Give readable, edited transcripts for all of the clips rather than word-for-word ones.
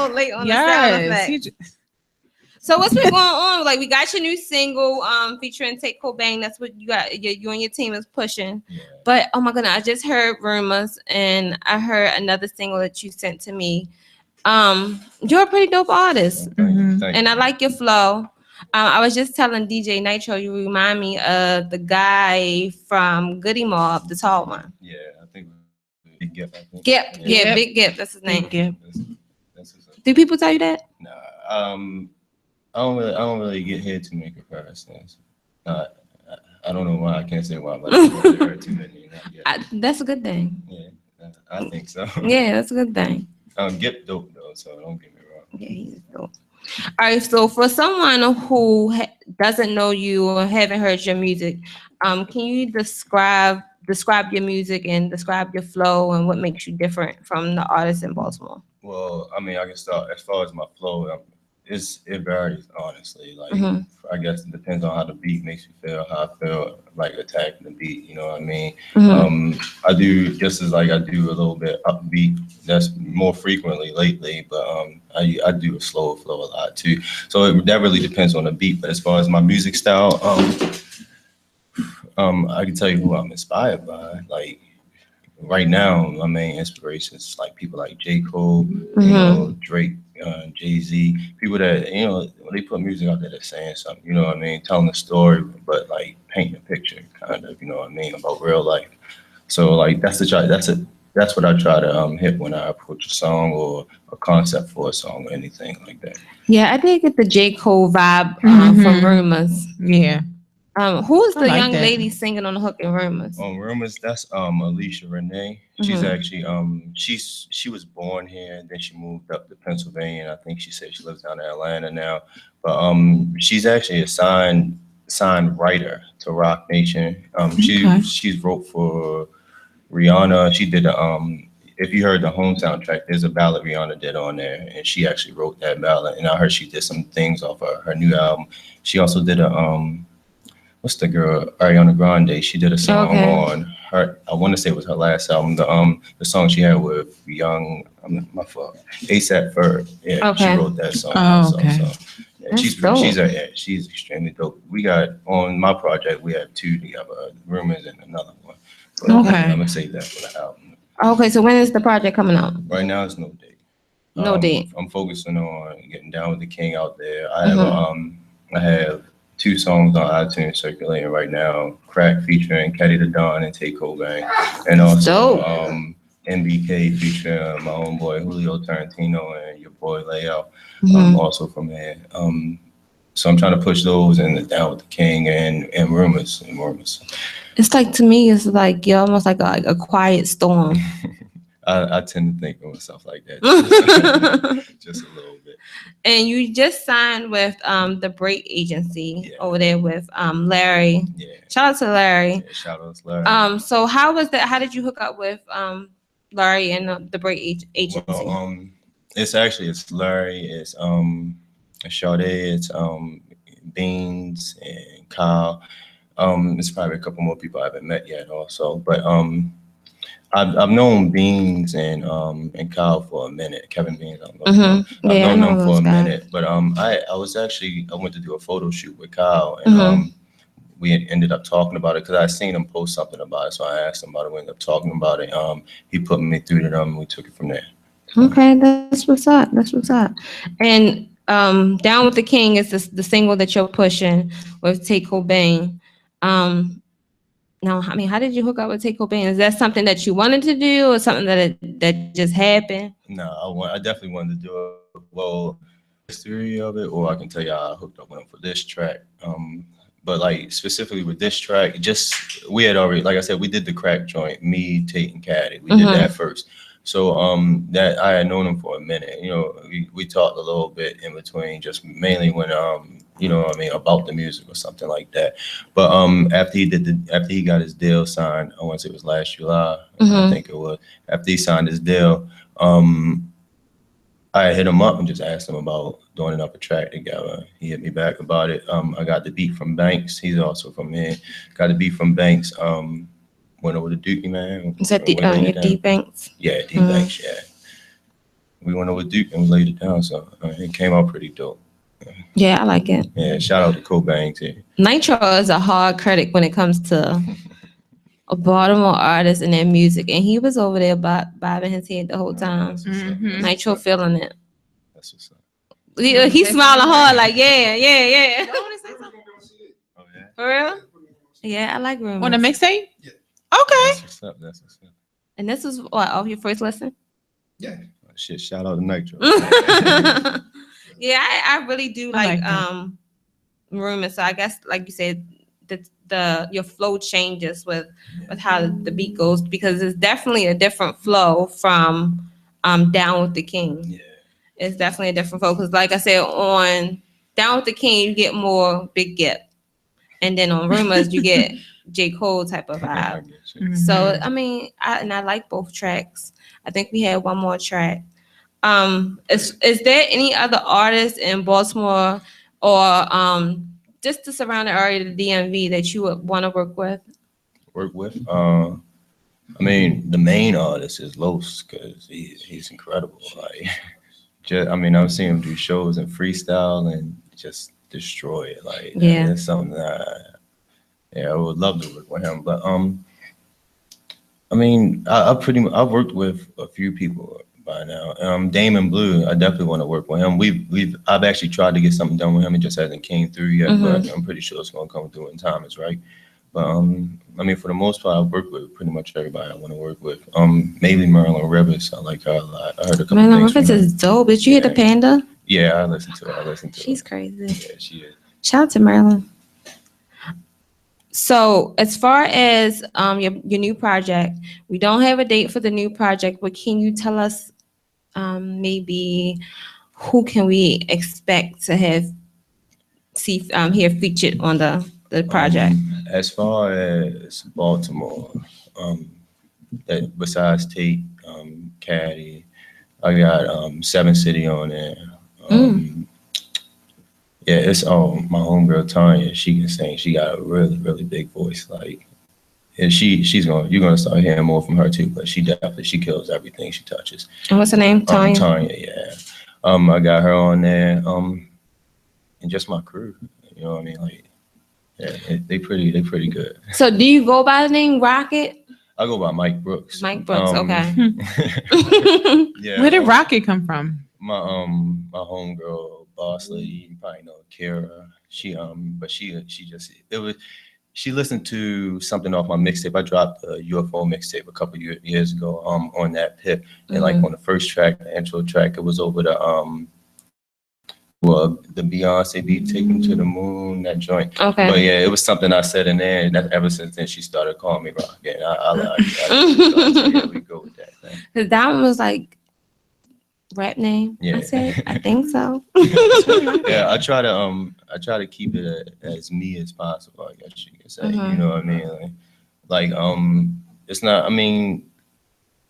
little late on the sound effect. So what's been going on? Like, we got your new single featuring Take Cobain. That's what you got. You and your team is pushing. Yeah. But oh my goodness, I just heard Rumors, and I heard another single that you sent to me. You're a pretty dope artist, and I like your flow. I was just telling DJ Nitro, you remind me of the guy from Goody Mob, the tall one. Yeah, I think Big Gip. Gip, yeah, Big Gip. That's his name. Gip. Do people tell you that? Nah, I don't really get here to make comparisons. I don't know why. I can't say why, but I haven't heard too many. That's a good thing. Yeah, I think so. Yeah, that's a good thing. Gip dope though, so don't get me wrong. Yeah, he's dope. All right, so for someone who doesn't know you or haven't heard your music, can you describe your music and describe your flow and what makes you different from the artists in Baltimore? Well, I mean, I can start as far as my flow. It varies, honestly. Like, I guess it depends on how the beat makes me feel, how I feel like attacking the beat. You know what I mean? I do just as like I do a little bit upbeat. That's more frequently lately, but I do a slower flow a lot too. So that really depends on the beat. But as far as my music style, I can tell you who I'm inspired by. Like right now, my main inspirations is like people like J. Cole, you know, Drake. Jay-Z, people that, you know, when they put music out there, they're saying something, you know what I mean, telling a story, but like painting a picture, kind of, you know what I mean, about real life. So like that's what I try to hit when I approach a song or a concept for a song or anything like that. Yeah, I did get the J. Cole vibe from Rumors. Yeah. Who's the young lady singing on the hook in Rumors? On Rumors, that's Alicia Renee. She's actually she was born here and then she moved up to Pennsylvania. And I think she said she lives down in Atlanta now. But she's actually a signed writer to Rock Nation. She's wrote for Rihanna. She did if you heard the Home soundtrack, there's a ballad Rihanna did on there, and she actually wrote that ballad. And I heard she did some things off of her new album. She also did what's the girl, Ariana Grande? She did a song on her, I want to say it was her last album, the song she had with ASAP Ferg. Yeah, she wrote that song. So yeah, she's extremely dope. We got on my project, we have two together, Rumors and another one. But I'm gonna save that for the album. Okay, so when is the project coming out? Right now, it's no date. No date. I'm focusing on getting down with the King out there. I have 2 songs on iTunes circulating right now. Crack featuring Caddy the Don and Take Cobain. And also MBK featuring my own boy Julio Tarantino and your boy Layout, also from there. So I'm trying to push those and Down with the King and Rumors. It's like, to me, it's like you're almost like a quiet storm. I tend to think of myself like that, just a little bit. And you just signed with the Break Agency over there with Larry. Yeah. Shout out to Larry. Yeah, shout out to Larry. So how was that? How did you hook up with Larry and the Break Agency? Well, it's Larry, it's Sade, it's Beans and Kyle. There's probably a couple more people I haven't met yet also, but I've known Beans and Kyle for a minute. Kevin Beans, I've known them for a minute. But I went to do a photo shoot with Kyle, and we ended up talking about it because I seen him post something about it. So I asked him about it. We ended up talking about it. He put me through to them, and we took it from there. Okay, that's what's up. And Down with the King is the single that you're pushing with Take Cobain. Now, I mean, how did you hook up with Take Cobain? Is that something that you wanted to do or something that just happened? No, I definitely wanted to do it. Well, history of it, or I can tell you how I hooked up with him for this track. But like specifically with this track, we had already, like I said, we did the Crack joint, me, Tate, and Caddy. We did that first. So that I had known him for a minute. You know, we talked a little bit in between, just mainly when you know what I mean, about the music or something like that. But after he got his deal signed, I want to say it was last July, I think it was. After he signed his deal, I hit him up and just asked him about doing another track together. He hit me back about it. I got the beat from Banks. He's also from here. Got the beat from Banks. Went over to Dookie, man. Is that your D Banks? Yeah, D Banks, yeah. we went over Duke and we laid it down. So it came out pretty dope. Yeah, I like it. Yeah, shout out to Cobain too. Nitro is a hard critic when it comes to a Baltimore artist and their music, and he was over there bobbing his head the whole time. Nitro feeling it. That's what's up. He's smiling hard, like yeah. Oh, yeah. For real? Yeah, I like Rumors. On a mixtape? Yeah. Okay. That's what's up. That's what's up. And this was what, off your first listen? Yeah. Shit, shout out to Nitro. Yeah, I really do like that. Rumors. So I guess, like you said, your flow changes with how the beat goes, because it's definitely a different flow from Down with the King. Yeah. It's definitely a different flow, because like I said, on Down with the King you get more Big Gip, and then on Rumors you get J. Cole type of vibe. So I mean, I like both tracks. I think we had one more track. Is there any other artists in Baltimore or just the surrounding area of the DMV that you would want to work with? I mean, the main artist is Los, because he's incredible. Like, I've seen him do shows and freestyle and just destroy it. Like, yeah, it's something that I would love to work with him. But I've worked with a few people by now. Damon Blue, I definitely want to work with him. I've actually tried to get something done with him. It just hasn't came through yet, but I'm pretty sure it's gonna come through when time is right. But for the most part, I've worked with pretty much everybody I want to work with. Maybe Marilyn Rivers. I like her a lot. I heard a couple Marilyn things. Rivers is dope. Did you hear the Panda? Yeah, I listened to her. She's crazy. Yeah, she is. Shout out to Marilyn. So as far as your new project, we don't have a date for the new project, but can you tell us maybe who can we expect to hear featured on the project? As far as Baltimore, that besides Tate, Caddy, I got Seven City on there. Yeah, it's my homegirl Tanya. She can sing. She got a really, really big voice. Like, and you're gonna start hearing more from her too. But she kills everything she touches. And what's her name? Tanya. Tanya, yeah. I got her on there. And just my crew. You know what I mean? Like, yeah, they pretty good. So do you go by the name Rocket? I go by Myke Brooks. Myke Brooks, okay. Yeah. Where did Rocket come from? My homegirl boss lady, you probably know Kara. She listened to something off my mixtape. I dropped a UFO mixtape a couple years ago on that Pip. And like on the first track, the intro track, it was over the Beyonce beat, Take Me to the Moon, that joint. Okay. But yeah, it was something I said in there, and ever since then she started calling me Rocket. I like it. So yeah, we go with that thing. Cause that one was like rap name. Yeah. I said, I think so. Yeah, I try to keep it as me as possible, I guess you can say. You know what I mean? Like it's not, I mean,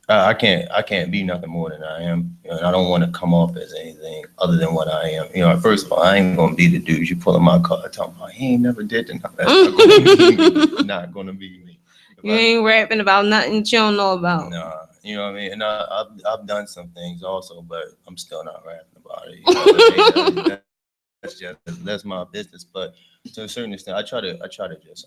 I can't be nothing more than I am. You know, and I don't want to come off as anything other than what I am. You know, first of all, I ain't gonna be the dude you pulling my card talking about he ain't never did nothing. That's not gonna be me. You ain't rapping about nothing that you don't know about. Nah, you know what I mean? And I've done some things also, but I'm still not rapping about it. You know what I mean? That's my business. But to a certain extent, I try to just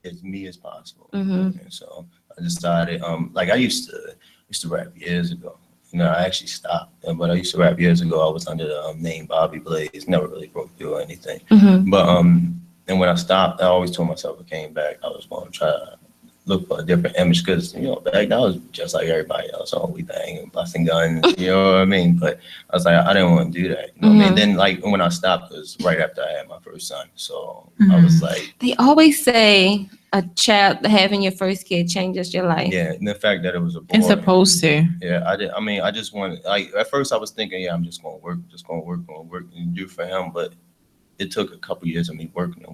as me as possible. And so I decided, like I used to rap years ago. You know, I actually stopped, but I used to rap years ago. I was under the name Bobby Blaze. Never really broke through or anything. But and when I stopped, I always told myself I came back, I was going to try to look for a different image, because you know back then I was just like everybody else on We Bang, busting guns. You know what I mean? But I was like, I didn't want to do that. You know what I mean? Then like when I stopped, it was right after I had my first son. So I was like, they always say a child having your first kid changes your life. yeah, and the fact that it was a boy. It's supposed to. Yeah, I just wanted, like, at first I was thinking, yeah, I'm just going to work and do for him. But it took a couple years of me working to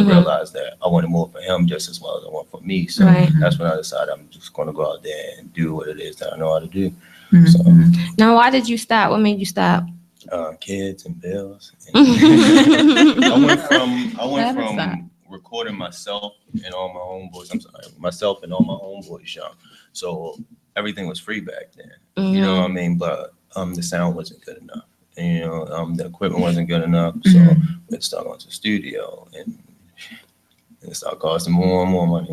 realize that I wanted more for him just as well as I want for me. So that's when I decided I'm just going to go out there and do what it is that I know how to do. So now, why did you stop? What made you stop? Kids and bills. I went from recording myself and all my homeboys. Myself and all my homeboys young. So everything was free back then. You know what I mean? But the sound wasn't good enough. And, you know, the equipment wasn't good enough. So we started going to the studio, and it started costing more and more money.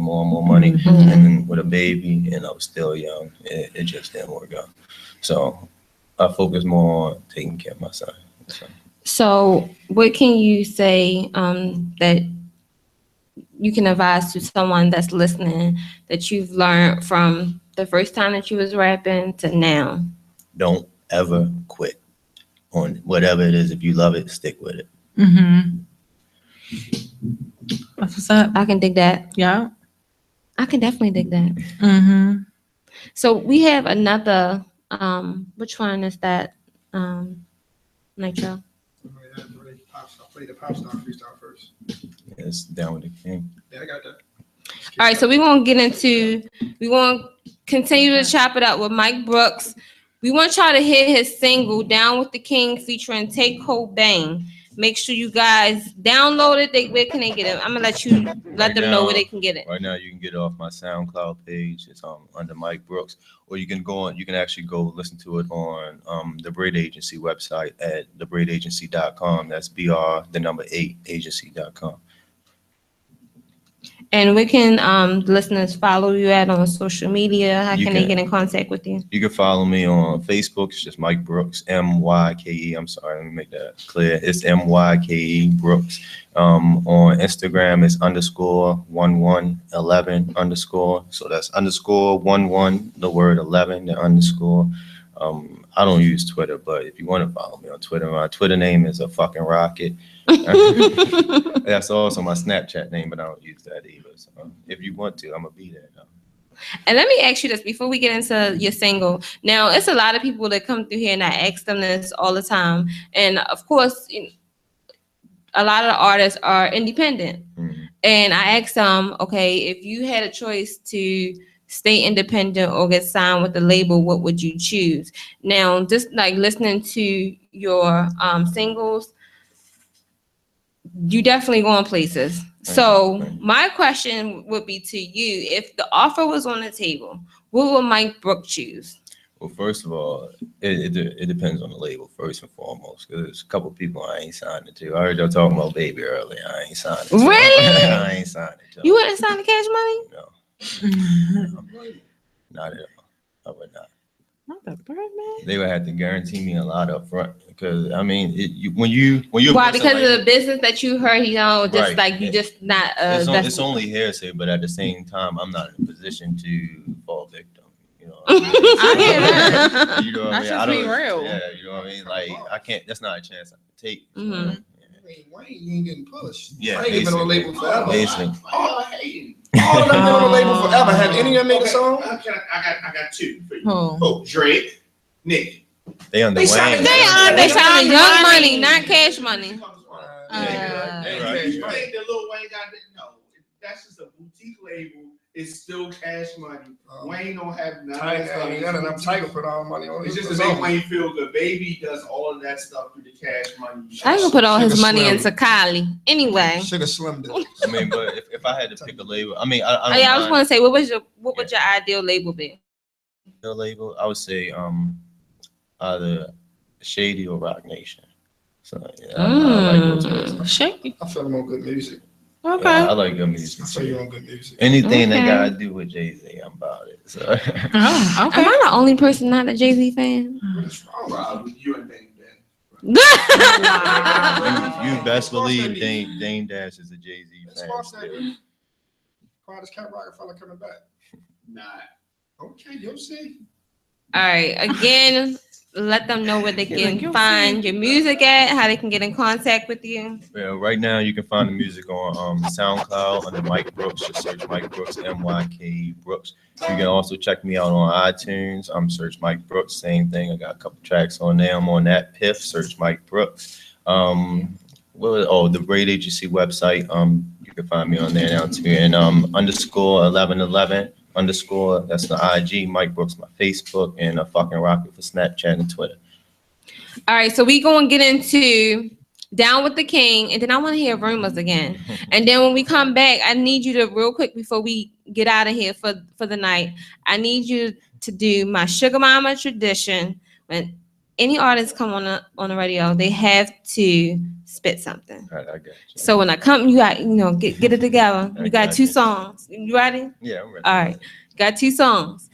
And then with a baby, and I was still young, it just didn't work out. So I focused more on taking care of my son. So what can you say that you can advise to someone that's listening that you've learned from the first time that you was rapping to now? Don't ever quit on whatever it is. If you love it, stick with it. That's what's up. I can dig that. Yeah. I can definitely dig that. So we have another, which one is that, Nitro? I played the pop star freestyle first. It's Down with the King. Yeah, I got that. All right, so we're going to continue to chop it up with Myke Brooks. We want y'all to hear his single, Down with the King, featuring Take Cobain. Make sure you guys download it. Where can they get it? I'm going to let them know where they can get it. Right now, you can get it off my SoundCloud page. It's under Myke Brooks. Or you can actually go listen to it on the Braid Agency website at thebraidagency.com. That's BR8 agency.com. And where can the listeners follow you at on social media? How can they get in contact with you? You can follow me on Facebook. It's just Myke Brooks, M-Y-K-E. I'm sorry, let me make that clear. It's M-Y-K-E Brooks. On Instagram, it's _1111_. So that's _11, the word 11, the underscore. I don't use Twitter, but if you want to follow me on Twitter, my Twitter name is a fucking rocket. That's also my Snapchat name, but I don't use that either. So if you want to, I'm gonna be there though. And let me ask you this before we get into your single. Now, it's a lot of people that come through here, and I ask them this all the time. And of course, a lot of the artists are independent. And I ask them, okay, if you had a choice to stay independent or get signed with the label, what would you choose? Now, just like listening to your singles, you definitely going places. So my question would be to you, if the offer was on the table, what would Myke Brooks choose? Well, first of all, it depends on the label, first and foremost, because there's a couple of people I ain't signed it to. I heard y'all talking about Baby earlier. I ain't signed it to. Really? I ain't signed it to. You wouldn't sign the Cash Money? No. Not at all. I would not. Not the Birdman. They would have to guarantee me a lot up front, because I mean, when you're why? Because of the business that you heard, just right. Like you just not. It's only hearsay, but at the same time, I'm not in a position to fall victim. You know what I mean? I hear that. You know what I mean? That's just be real. Yeah, you know what I mean? Like I can't. That's not a chance I can take. So, Wayne, you ain't getting pushed. Yeah, Wayne been on the label forever. Basically. All of them been on the label forever. Have any of them made a song? I got two for you. Oh, Drake, Nick. They under Wayne. They signed Young Money, not Cash Money. The Lil Wayne got that. No, that's just a boutique label. It's still Cash Money. Wayne don't have none of that stuff. He got enough Tiger put all money on it. It's just to make Wayne feel good. Baby does all of that stuff through the Cash Money. I can put all his money into Kylie. Anyway. Sugar Slim did. I mean, but if I had to pick a label, I mean, I was going to say, what would your ideal label be? The label, I would say, either Shady or Rock Nation. So yeah, I like those. Shady. I feel him on good music. Okay. Yeah, I like good music. I feel you on good music. Anything that got to do with Jay-Z, I'm about it. So. Okay. Am I the only person not a Jay-Z fan? What's wrong with you and Dame Dash? You best believe Dame Dash is a Jay-Z fan. Quiet Cat Rockefeller coming back. Nah. Okay, you'll see. All right. Again, let them know where they can find your music at, how they can get in contact with you. Yeah, right now you can find the music on SoundCloud under Myke Brooks. Just search Myke Brooks, M-Y-K-E Brooks. You can also check me out on iTunes. Search Myke Brooks, same thing. I got a couple tracks on there. I'm on that Piff. Search Myke Brooks. The Braid Agency website. You can find me on there now too. And _1111. That's the IG, Myke Brooks, my Facebook, and a fucking rocket for Snapchat and Twitter. All right, so we gonna get into Down with the King, and then I want to hear Rumors again. And then when we come back, I need you to real quick before we get out of here for the night. I need you to do my Shugga Mama tradition. When any artists come on the radio, they have to spit something. All right, I got you. So when I come, you got, get it together. You got two songs. You ready? Yeah, I'm ready. All right. Got two songs.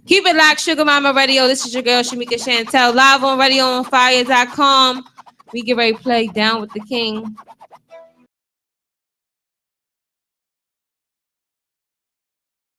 Keep it locked, Shugga Mama Radio. This is your girl, Shamika Chantel, live on radioonfire.com. We get ready to play Down with the King.